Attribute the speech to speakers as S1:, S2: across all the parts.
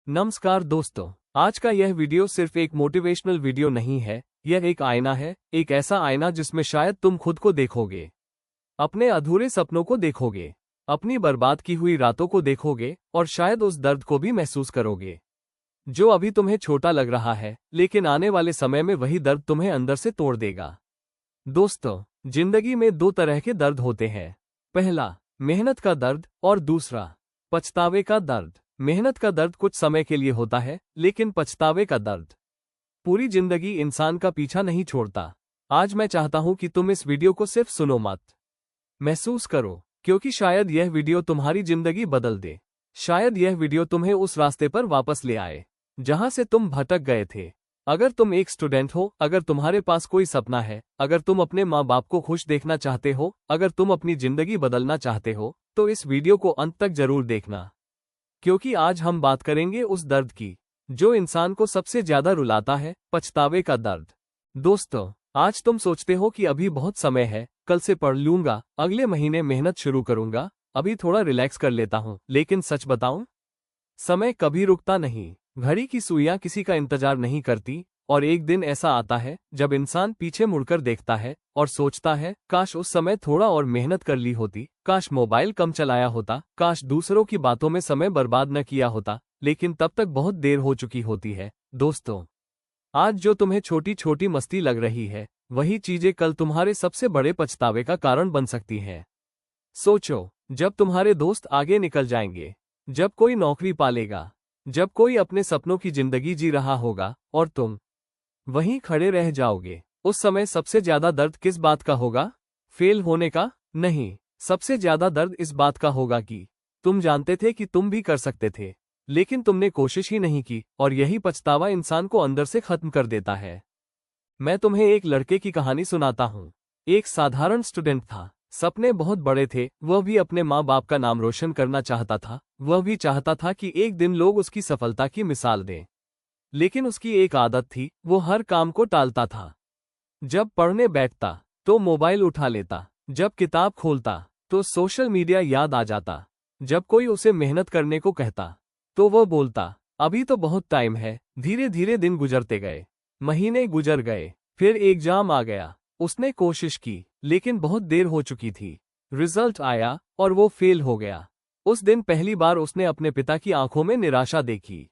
S1: नमस्कार दोस्तों, आज का यह वीडियो सिर्फ एक मोटिवेशनल वीडियो नहीं है। यह एक आईना है, एक ऐसा आईना जिसमें शायद तुम खुद को देखोगे, अपने अधूरे सपनों को देखोगे, अपनी बर्बाद की हुई रातों को देखोगे और शायद उस दर्द को भी महसूस करोगे जो अभी तुम्हें छोटा लग रहा है, लेकिन आने वाले समय में वही दर्द तुम्हें अंदर से तोड़ देगा। दोस्तों, जिंदगी में दो तरह के दर्द होते हैं। पहला, मेहनत का दर्द और दूसरा, पछतावे का दर्द। मेहनत का दर्द कुछ समय के लिए होता है, लेकिन पछतावे का दर्द पूरी जिंदगी इंसान का पीछा नहीं छोड़ता। आज मैं चाहता हूं कि तुम इस वीडियो को सिर्फ सुनो मत, महसूस करो, क्योंकि शायद यह वीडियो तुम्हारी जिंदगी बदल दे। शायद यह वीडियो तुम्हें उस रास्ते पर वापस ले आए जहां से तुम भटक गए थे। अगर तुम एक स्टूडेंट हो, अगर तुम्हारे पास कोई सपना है, अगर तुम अपने माँ बाप को खुश देखना चाहते हो, अगर तुम अपनी जिंदगी बदलना चाहते हो, तो इस वीडियो को अंत तक जरूर देखना, क्योंकि आज हम बात करेंगे उस दर्द की जो इंसान को सबसे ज्यादा रुलाता है, पछतावे का दर्द। दोस्तों, आज तुम सोचते हो कि अभी बहुत समय है, कल से पढ़ लूंगा, अगले महीने मेहनत शुरू करूंगा, अभी थोड़ा रिलैक्स कर लेता हूं। लेकिन सच बताऊं, समय कभी रुकता नहीं। घड़ी की सुइयां किसी का इंतजार नहीं करती, और एक दिन ऐसा आता है जब इंसान पीछे मुड़कर देखता है और सोचता है, काश उस समय थोड़ा और मेहनत कर ली होती, काश मोबाइल कम चलाया होता, काश दूसरों की बातों में समय बर्बाद न किया होता। लेकिन तब तक बहुत देर हो चुकी होती है। दोस्तों, आज जो तुम्हें छोटी छोटी मस्ती लग रही है, वही चीजें कल तुम्हारे सबसे बड़े पछतावे का कारण बन सकती हैं। सोचो, जब तुम्हारे दोस्त आगे निकल जाएंगे, जब कोई नौकरी पालेगा, जब कोई अपने सपनों की जिंदगी जी रहा होगा और तुम वहीं खड़े रह जाओगे, उस समय सबसे ज्यादा दर्द किस बात का होगा? फेल होने का? नहीं, सबसे ज्यादा दर्द इस बात का होगा कि तुम जानते थे कि तुम भी कर सकते थे, लेकिन तुमने कोशिश ही नहीं की, और यही पछतावा इंसान को अंदर से खत्म कर देता है। मैं तुम्हें एक लड़के की कहानी सुनाता हूँ। एक साधारण स्टूडेंट था, सपने बहुत बड़े थे, वह भी अपने माँ बाप का नाम रोशन करना चाहता था, वह भी चाहता था कि एक दिन लोग उसकी सफलता की मिसाल दें। लेकिन उसकी एक आदत थी, वो हर काम को टालता था। जब पढ़ने बैठता तो मोबाइल उठा लेता, जब किताब खोलता तो सोशल मीडिया याद आ जाता, जब कोई उसे मेहनत करने को कहता तो वह बोलता, अभी तो बहुत टाइम है। धीरे धीरे दिन गुजरते गए, महीने गुजर गए, फिर एग्जाम आ गया। उसने कोशिश की, लेकिन बहुत देर हो चुकी थी। रिजल्ट आया और वो फेल हो गया। उस दिन पहली बार उसने अपने पिता की आंखों में निराशा देखी।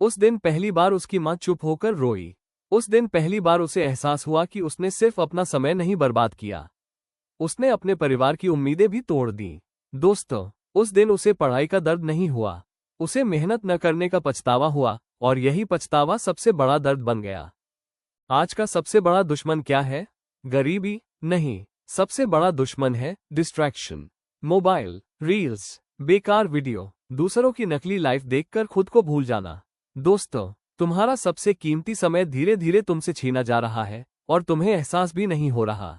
S1: उस दिन पहली बार उसकी मां चुप होकर रोई। उस दिन पहली बार उसे एहसास हुआ कि उसने सिर्फ अपना समय नहीं बर्बाद किया, उसने अपने परिवार की उम्मीदें भी तोड़ दी। दोस्तों, उस दिन उसे पढ़ाई का दर्द नहीं हुआ, उसे मेहनत न करने का पछतावा हुआ, और यही पछतावा सबसे बड़ा दर्द बन गया। आज का सबसे बड़ा दुश्मन क्या है? गरीबी नहीं, सबसे बड़ा दुश्मन है डिस्ट्रैक्शन। मोबाइल, रील्स, बेकार वीडियो, दूसरों की नकली लाइफ देखकर खुद को भूल जाना। दोस्तों, तुम्हारा सबसे कीमती समय धीरे धीरे तुमसे छीना जा रहा है, और तुम्हें एहसास भी नहीं हो रहा।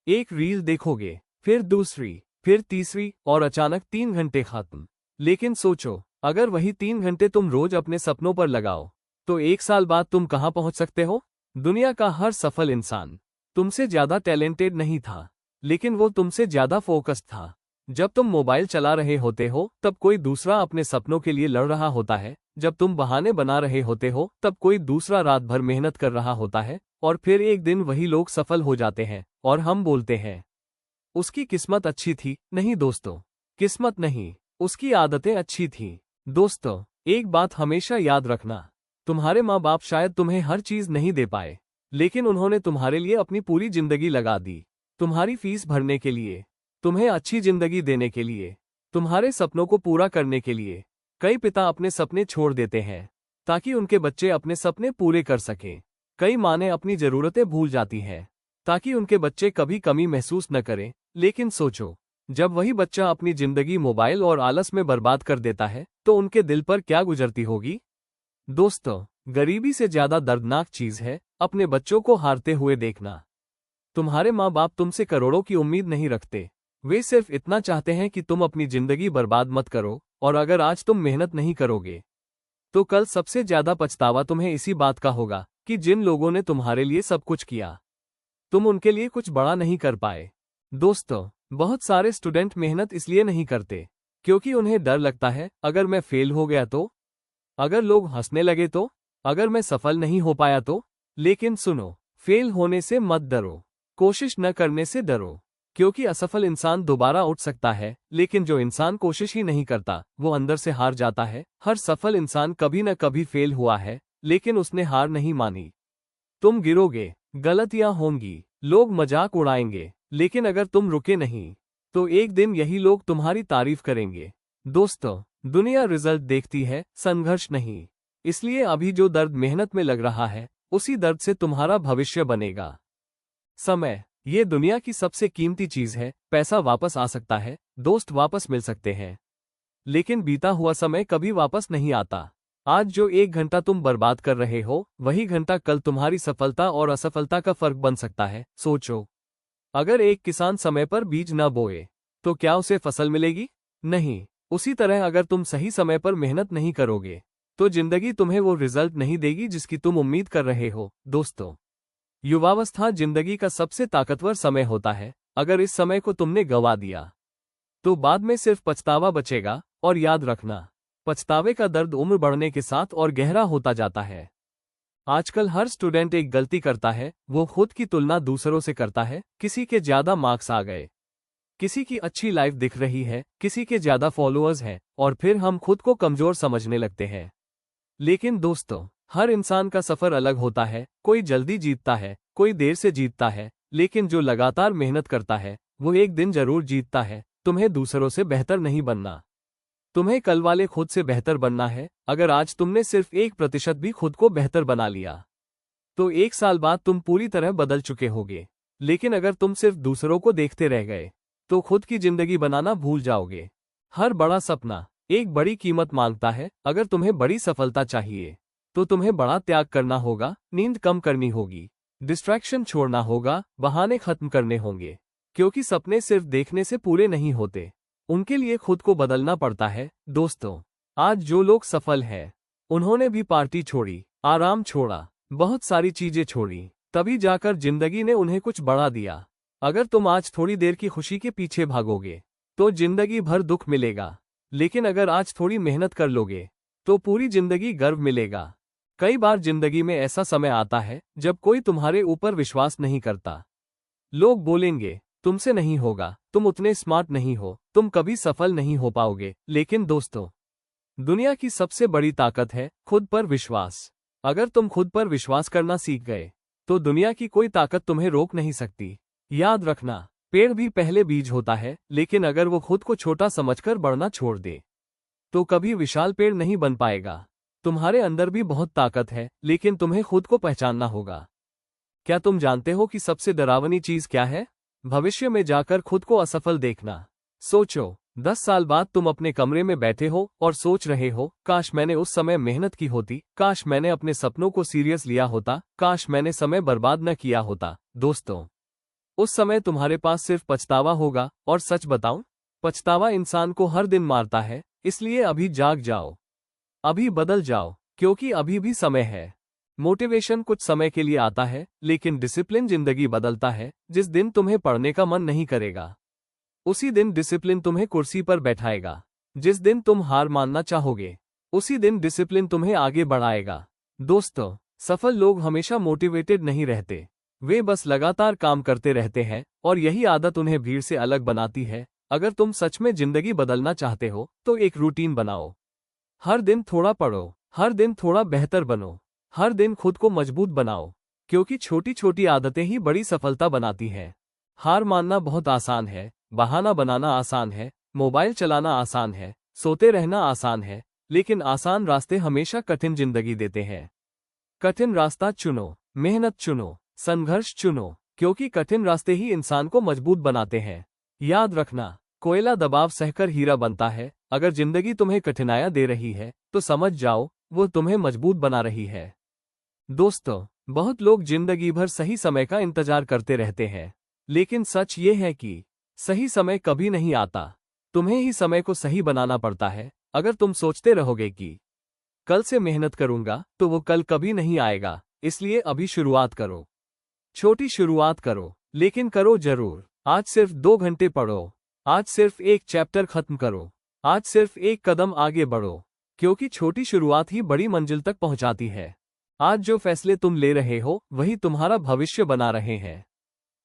S1: एक रील देखोगे, फिर दूसरी, फिर तीसरी, और अचानक 3 घंटे खत्म। लेकिन सोचो, अगर वही 3 घंटे तुम रोज अपने सपनों पर लगाओ, तो 1 साल बाद तुम कहां पहुंच सकते हो? दुनिया का हर सफल इंसान तुमसे ज्यादा टैलेंटेड नहीं था, लेकिन वो तुमसे ज्यादा फोकस्ड था। जब तुम मोबाइल चला रहे होते हो, तब कोई दूसरा अपने सपनों के लिए लड़ रहा होता है। जब तुम बहाने बना रहे होते हो, तब कोई दूसरा रात भर मेहनत कर रहा होता है, और फिर एक दिन वही लोग सफल हो जाते हैं, और हम बोलते हैं, उसकी किस्मत अच्छी थी। नहीं दोस्तों, किस्मत नहीं, उसकी आदतें अच्छी थीं। दोस्तों, एक बात हमेशा याद रखना, तुम्हारे माँ बाप शायद तुम्हें हर चीज नहीं दे पाए, लेकिन उन्होंने तुम्हारे लिए अपनी पूरी जिंदगी लगा दी। तुम्हारी फीस भरने के लिए, तुम्हें अच्छी जिंदगी देने के लिए, तुम्हारे सपनों को पूरा करने के लिए। कई पिता अपने सपने छोड़ देते हैं ताकि उनके बच्चे अपने सपने पूरे कर सकें। कई माँ अपनी जरूरतें भूल जाती हैं ताकि उनके बच्चे कभी कमी महसूस न करें। लेकिन सोचो, जब वही बच्चा अपनी जिंदगी मोबाइल और आलस में बर्बाद कर देता है, तो उनके दिल पर क्या गुजरती होगी? दोस्तों, गरीबी से ज्यादा दर्दनाक चीज है अपने बच्चों को हारते हुए देखना। तुम्हारे माँ बाप तुमसे करोड़ों की उम्मीद नहीं रखते, वे सिर्फ इतना चाहते हैं कि तुम अपनी जिंदगी बर्बाद मत करो। और अगर आज तुम मेहनत नहीं करोगे, तो कल सबसे ज्यादा पछतावा तुम्हें इसी बात का होगा कि जिन लोगों ने तुम्हारे लिए सब कुछ किया, तुम उनके लिए कुछ बड़ा नहीं कर पाए। दोस्तों, बहुत सारे स्टूडेंट मेहनत इसलिए नहीं करते क्योंकि उन्हें डर लगता है, अगर मैं फेल हो गया तो, अगर लोग हंसने लगे तो, अगर मैं सफल नहीं हो पाया तो। लेकिन सुनो, फेल होने से मत डरो, कोशिश न करने से डरो। क्योंकि असफल इंसान दोबारा उठ सकता है, लेकिन जो इंसान कोशिश ही नहीं करता वो अंदर से हार जाता है। हर सफल इंसान कभी न कभी फेल हुआ है, लेकिन उसने हार नहीं मानी। तुम गिरोगे, गलतियां होंगी, लोग मजाक उड़ाएंगे, लेकिन अगर तुम रुके नहीं तो एक दिन यही लोग तुम्हारी तारीफ करेंगे। दोस्तों, दुनिया रिजल्ट देखती है, संघर्ष नहीं। इसलिए अभी जो दर्द मेहनत में लग रहा है, उसी दर्द से तुम्हारा भविष्य बनेगा। समय, ये दुनिया की सबसे कीमती चीज है। पैसा वापस आ सकता है, दोस्त वापस मिल सकते हैं, लेकिन बीता हुआ समय कभी वापस नहीं आता। आज जो 1 घंटा तुम बर्बाद कर रहे हो, वही घंटा कल तुम्हारी सफलता और असफलता का फर्क बन सकता है। सोचो, अगर एक किसान समय पर बीज न बोए तो क्या उसे फसल मिलेगी? नहीं। उसी तरह अगर तुम सही समय पर मेहनत नहीं करोगे तो जिंदगी तुम्हें वो रिजल्ट नहीं देगी जिसकी तुम उम्मीद कर रहे हो। दोस्तों, युवावस्था जिंदगी का सबसे ताकतवर समय होता है। अगर इस समय को तुमने गंवा दिया तो बाद में सिर्फ पछतावा बचेगा। और याद रखना, पछतावे का दर्द उम्र बढ़ने के साथ और गहरा होता जाता है। आजकल हर स्टूडेंट एक गलती करता है, वो खुद की तुलना दूसरों से करता है। किसी के ज्यादा मार्क्स आ गए, किसी की अच्छी लाइफ दिख रही है, किसी के ज्यादा फॉलोअर्स हैं, और फिर हम खुद को कमजोर समझने लगते हैं। लेकिन दोस्तों, हर इंसान का सफर अलग होता है। कोई जल्दी जीतता है, कोई देर से जीतता है, लेकिन जो लगातार मेहनत करता है वो एक दिन जरूर जीतता है। तुम्हें दूसरों से बेहतर नहीं बनना, तुम्हें कल वाले खुद से बेहतर बनना है। अगर आज तुमने सिर्फ 1% भी खुद को बेहतर बना लिया तो 1 साल बाद तुम पूरी तरह बदल चुके होगे। लेकिन अगर तुम सिर्फ दूसरों को देखते रह गए तो खुद की जिंदगी बनाना भूल जाओगे। हर बड़ा सपना एक बड़ी कीमत मांगता है। अगर तुम्हें बड़ी सफलता चाहिए तो तुम्हें बड़ा त्याग करना होगा, नींद कम करनी होगी, डिस्ट्रैक्शन छोड़ना होगा, बहाने खत्म करने होंगे। क्योंकि सपने सिर्फ देखने से पूरे नहीं होते, उनके लिए खुद को बदलना पड़ता है। दोस्तों, आज जो लोग सफल हैं, उन्होंने भी पार्टी छोड़ी, आराम छोड़ा, बहुत सारी चीजें छोड़ी, तभी जाकर जिंदगी ने उन्हें कुछ बड़ा दिया। अगर तुम आज थोड़ी देर की खुशी के पीछे भागोगे तो जिंदगी भर दुख मिलेगा, लेकिन अगर आज थोड़ी मेहनत कर लोगे तो पूरी जिंदगी गर्व मिलेगा। कई बार जिंदगी में ऐसा समय आता है जब कोई तुम्हारे ऊपर विश्वास नहीं करता। लोग बोलेंगे, तुमसे नहीं होगा, तुम उतने स्मार्ट नहीं हो, तुम कभी सफल नहीं हो पाओगे। लेकिन दोस्तों, दुनिया की सबसे बड़ी ताकत है खुद पर विश्वास। अगर तुम खुद पर विश्वास करना सीख गए तो दुनिया की कोई ताकत तुम्हें रोक नहीं सकती। याद रखना, पेड़ भी पहले बीज होता है, लेकिन अगर वो खुद को छोटा समझकर बढ़ना छोड़ दे तो कभी विशाल पेड़ नहीं बन पाएगा। तुम्हारे अंदर भी बहुत ताकत है, लेकिन तुम्हें खुद को पहचानना होगा। क्या तुम जानते हो कि सबसे डरावनी चीज क्या है? भविष्य में जाकर खुद को असफल देखना। सोचो, 10 साल बाद तुम अपने कमरे में बैठे हो और सोच रहे हो, काश मैंने उस समय मेहनत की होती, काश मैंने अपने सपनों को सीरियस लिया होता, काश मैंने समय बर्बाद न किया होता। दोस्तों, उस समय तुम्हारे पास सिर्फ पछतावा होगा। और सच बताऊं, पछतावा इंसान को हर दिन मारता है। इसलिए अभी जाग जाओ, अभी बदल जाओ, क्योंकि अभी भी समय है। मोटिवेशन कुछ समय के लिए आता है, लेकिन डिसिप्लिन जिंदगी बदलता है। जिस दिन तुम्हें पढ़ने का मन नहीं करेगा, उसी दिन डिसिप्लिन तुम्हें कुर्सी पर बैठाएगा। जिस दिन तुम हार मानना चाहोगे, उसी दिन डिसिप्लिन तुम्हें आगे बढ़ाएगा। दोस्तों, सफल लोग हमेशा मोटिवेटेड नहीं रहते, वे बस लगातार काम करते रहते हैं, और यही आदत उन्हें भीड़ से अलग बनाती है। अगर तुम सच में जिंदगी बदलना चाहते हो तो एक रूटीन बनाओ। हर दिन थोड़ा पढ़ो, हर दिन थोड़ा बेहतर बनो, हर दिन खुद को मजबूत बनाओ, क्योंकि छोटी छोटी आदतें ही बड़ी सफलता बनाती हैं। हार मानना बहुत आसान है, बहाना बनाना आसान है, मोबाइल चलाना आसान है, सोते रहना आसान है, लेकिन आसान रास्ते हमेशा कठिन जिंदगी देते हैं। कठिन रास्ता चुनो, मेहनत चुनो, संघर्ष चुनो, क्योंकि कठिन रास्ते ही इंसान को मजबूत बनाते हैं। याद रखना, कोयला दबाव सहकर हीरा बनता है। अगर जिंदगी तुम्हें कठिनाइयां दे रही है तो समझ जाओ, वो तुम्हें मजबूत बना रही है। दोस्तों, बहुत लोग जिंदगी भर सही समय का इंतजार करते रहते हैं, लेकिन सच ये है कि सही समय कभी नहीं आता। तुम्हें ही समय को सही बनाना पड़ता है। अगर तुम सोचते रहोगे कि कल से मेहनत करूंगा तो वो कल कभी नहीं आएगा। इसलिए अभी शुरुआत करो, छोटी शुरुआत करो, लेकिन करो जरूर। आज सिर्फ 2 घंटे पढ़ो, आज सिर्फ एक चैप्टर खत्म करो, आज सिर्फ एक कदम आगे बढ़ो, क्योंकि छोटी शुरुआत ही बड़ी मंजिल तक पहुंचाती है। आज जो फैसले तुम ले रहे हो वही तुम्हारा भविष्य बना रहे हैं।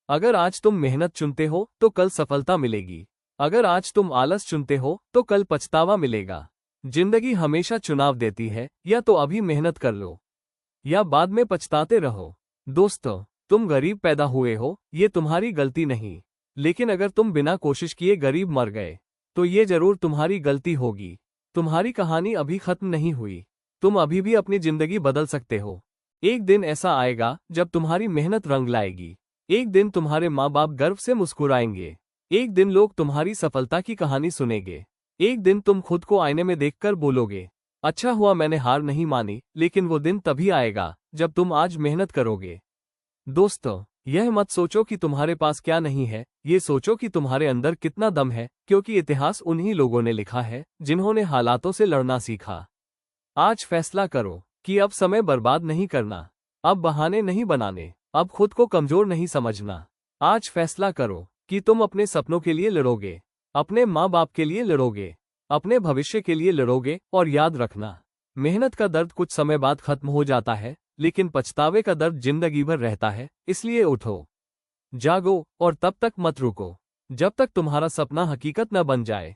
S1: अगर आज तुम मेहनत चुनते हो तो कल सफलता मिलेगी। अगर आज तुम आलस चुनते हो तो कल पछतावा मिलेगा। जिंदगी हमेशा चुनाव देती है, या तो अभी मेहनत कर लो या बाद में पछताते रहो। दोस्तों, तुम गरीब पैदा हुए हो, ये तुम्हारी गलती नहीं। लेकिन अगर तुम बिना कोशिश किए गरीब मर गए तो ये जरूर तुम्हारी गलती होगी। तुम्हारी कहानी अभी खत्म नहीं हुई। तुम अभी भी अपनी जिंदगी बदल सकते हो। एक दिन ऐसा आएगा जब तुम्हारी मेहनत रंग लाएगी। एक दिन तुम्हारे माँ बाप गर्व से मुस्कुराएंगे। एक दिन लोग तुम्हारी सफलता की कहानी सुनेंगे। एक दिन तुम खुद को आईने में देखकर बोलोगे, अच्छा हुआ मैंने हार नहीं मानी। लेकिन वो दिन तभी आएगा जब तुम आज मेहनत करोगे। दोस्तों, यह मत सोचो कि तुम्हारे पास क्या नहीं है, ये सोचो कि तुम्हारे अंदर कितना दम है, क्योंकि इतिहास उन्हीं लोगों ने लिखा है जिन्होंने हालातों से लड़ना सीखा। आज फैसला करो कि अब समय बर्बाद नहीं करना, अब बहाने नहीं बनाने, अब खुद को कमजोर नहीं समझना। आज फैसला करो कि तुम अपने सपनों के लिए लड़ोगे, अपने माँ बाप के लिए लड़ोगे, अपने भविष्य के लिए लड़ोगे। और याद रखना, मेहनत का दर्द कुछ समय बाद खत्म हो जाता है, लेकिन पछतावे का दर्द जिंदगी भर रहता है। इसलिए उठो, जागो और तब तक मत रुको जब तक तुम्हारा सपना हकीकत न बन जाए।